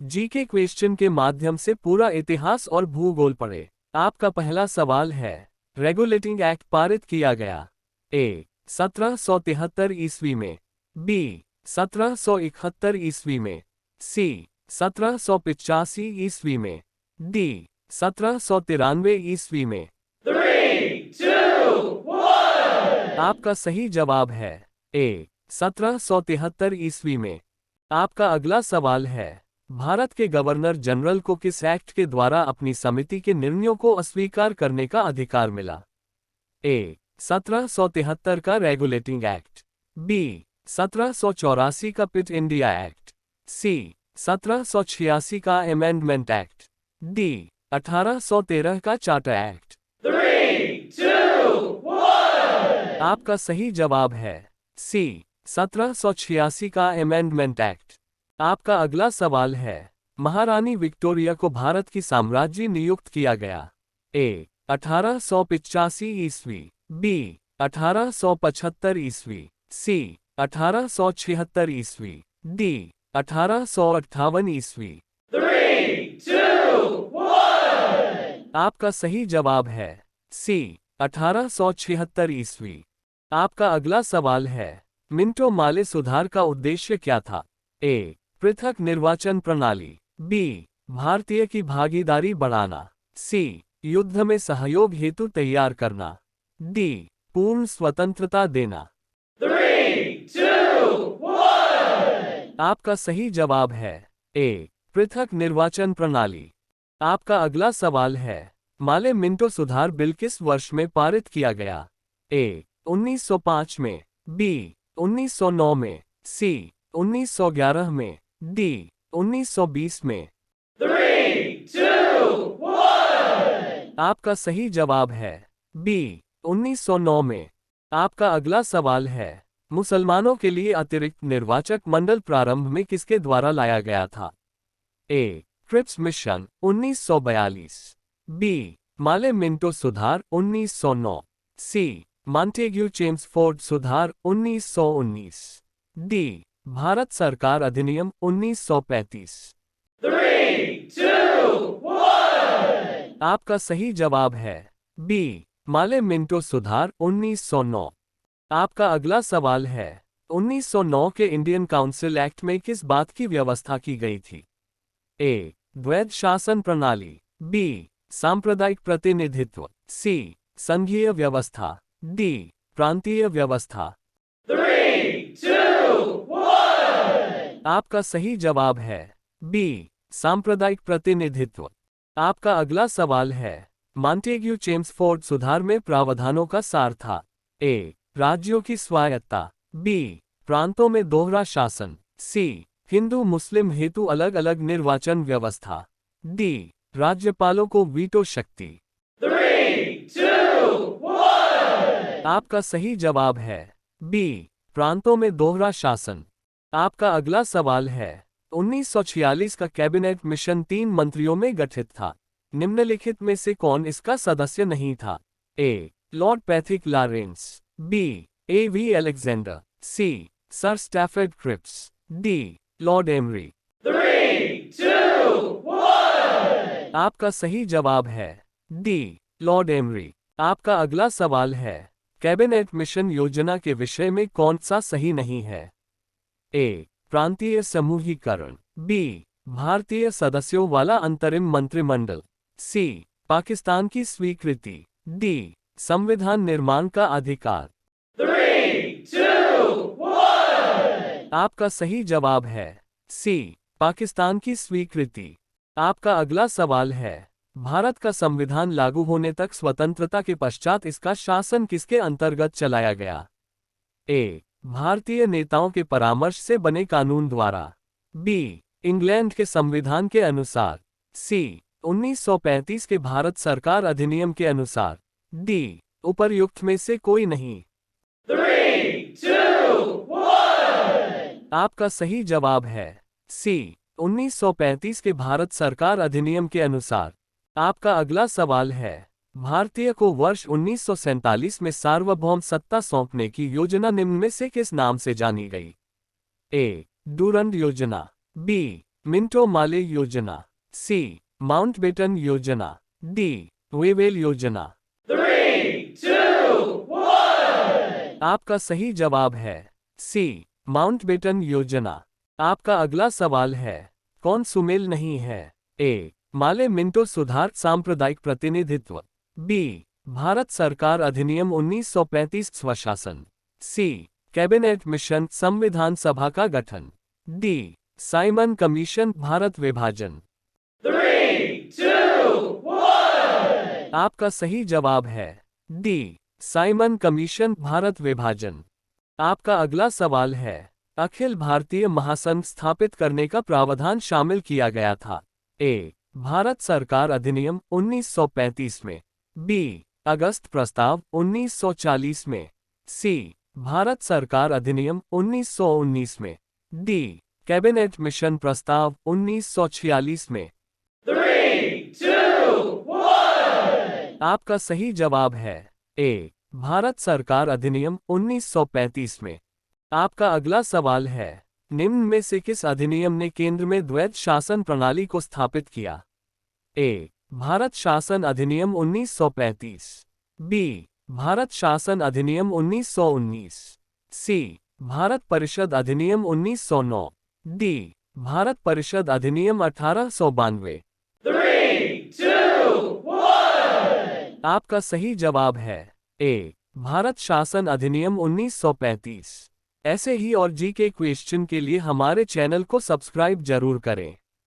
GK question के माध्यम से पूरा इतिहास और भूगोल पढ़े। आपका पहला सवाल है, रेगुलेटिंग एक्ट पारित किया गया। ए 1773 ईस्वी में, बी 1771 ईस्वी में, सी 1785 ईस्वी में, डी 1793 ईस्वी में। 3, 2, 1. आपका सही जवाब है ए 1773 ईस्वी में। आपका अगला सवाल है, भारत के गवर्नर जनरल को किस एक्ट के द्वारा अपनी समिति के निर्णयों को अस्वीकार करने का अधिकार मिला? ए 1773 का रेगुलेटिंग एक्ट, बी 1784 का पिट इंडिया एक्ट, सी 1786 का अमेंडमेंट एक्ट, डी 1813 का चार्टर एक्ट। 3, 2, 1. आपका सही जवाब है सी 1786 का अमेंडमेंट एक्ट। आपका अगला सवाल है, महारानी विक्टोरिया को भारत की साम्राज्य नियुक्त किया गया। ए 1885 ईस्वी, बी 1875 ईस्वी, सी 1876 ईस्वी, डी 1858 ईस्वी। 3, 2, 1. आपका सही जवाब है सी 1876 ईस्वी। आपका अगला सवाल है, मिंटो माले सुधार का उद्देश्य क्या था? ए पृथक निर्वाचन प्रणाली, बी भारतीय की भागीदारी बढ़ाना, सी युद्ध में सहयोग हेतु तैयार करना, डी पूर्ण स्वतंत्रता देना। 3, 2, 1. आपका सही जवाब है ए पृथक निर्वाचन प्रणाली। आपका अगला सवाल है, माले मिंटो सुधार बिल किस वर्ष में पारित किया गया? ए 1905 में, बी 1909 में, सी 1911 में, डी 1920 में। 3, 2, 1. आपका सही जवाब है बी 1909 में। आपका अगला सवाल है, मुसलमानों के लिए अतिरिक्त निर्वाचक मंडल प्रारंभ में किसके द्वारा लाया गया था? ए क्रिप्स मिशन 1942, बी माले मिंटो सुधार 1909, सी मॉन्टेग्यू चेम्सफोर्ड सुधार 1919, डी भारत सरकार अधिनियम 1935। 3, 2, 1. आपका सही जवाब है बी माले मिंटो सुधार 1909। आपका अगला सवाल है, 1909 के इंडियन काउंसिल एक्ट में किस बात की व्यवस्था की गई थी? ए द्वैध शासन प्रणाली, बी सांप्रदायिक प्रतिनिधित्व, सी संघीय व्यवस्था, डी प्रांतीय व्यवस्था। 3, 2, 1. आपका सही जवाब है बी सांप्रदायिक प्रतिनिधित्व। आपका अगला सवाल है, मॉन्टेग्यू चेम्सफोर्ड सुधार में प्रावधानों का सार था? ए राज्यों की स्वायत्ता, बी प्रांतों में दोहरा शासन, सी हिंदू मुस्लिम हेतु अलग अलग निर्वाचन व्यवस्था, डी राज्यपालों को वीटो शक्ति। 3, 2, 1. आपका सही जवाब है बी प्रांतों में दोहरा शासन। आपका अगला सवाल है, 1946 का कैबिनेट मिशन 3 मंत्रियों में गठित था। निम्नलिखित में से कौन इसका सदस्य नहीं था? A Lord Patrick Lawrence, B A V Alexander, C Sir Stafford Cripps, D Lord Amery. 3, 2, 1. आपका सही जवाब है डी लॉर्ड एमरी। आपका अगला सवाल है, कैबिनेट मिशन योजना के विषय में कौन सा सही नहीं है? ए प्रांतीय समूहीकरण, बी भारतीय सदस्यों वाला अंतरिम मंत्रिमंडल, सी पाकिस्तान की स्वीकृति, डी संविधान निर्माण का अधिकार। 3, 2, 1. आपका सही जवाब है सी पाकिस्तान की स्वीकृति। आपका अगला सवाल है, भारत का संविधान लागू होने तक स्वतंत्रता के पश्चात इसका शासन किसके अंतर्गत चलाया गया? ए भारतीय नेताओं के परामर्श से बने कानून द्वारा, बी इंग्लैंड के संविधान के अनुसार, सी 1935 के भारत सरकार अधिनियम के अनुसार, डी उपर्युक्त में से कोई नहीं। 3, 2, 1. आपका सही जवाब है सी 1935 के भारत सरकार अधिनियम के अनुसार। आपका अगला सवाल है, भारतीय को वर्ष 1947 में सार्वभौम सत्ता सौंपने की योजना निम्न में से किस नाम से जानी गई? ए डूरंड योजना, बी मिंटो माले योजना, सी माउंटबेटन योजना, डी वेवेल योजना। 3, 2, 1. आपका सही जवाब है सी माउंटबेटन योजना। आपका अगला सवाल है, कौन सुमेल नहीं है? ए माले मिंटो सुधार सांप्रदायिक प्रतिनिधित्व, बी भारत सरकार अधिनियम 1935 स्वशासन, सी कैबिनेट मिशन संविधान सभा का गठन, डी साइमन कमीशन भारत विभाजन। 3, 2, 1. आपका सही जवाब है डी साइमन कमीशन भारत विभाजन। आपका अगला सवाल है, अखिल भारतीय महासंघ स्थापित करने का प्रावधान शामिल किया गया था? ए भारत सरकार अधिनियम 1935 में, बी अगस्त प्रस्ताव 1940 में, सी भारत सरकार अधिनियम 1919 में, डी कैबिनेट मिशन प्रस्ताव 1946 में। 3, 2, 1. आपका सही जवाब है ए भारत सरकार अधिनियम 1935 में। आपका अगला सवाल है, निम्न में से किस अधिनियम ने केंद्र में द्वैध शासन प्रणाली को स्थापित किया? ए भारत शासन अधिनियम 1935, बी भारत शासन अधिनियम 1919, सी भारत परिषद अधिनियम 1909, डी भारत परिषद अधिनियम 1892। 3, 2, 1. आपका सही जवाब है ए भारत शासन अधिनियम 1935। ऐसे ही और जी के क्वेश्चन के लिए हमारे चैनल को सब्सक्राइब जरूर करें।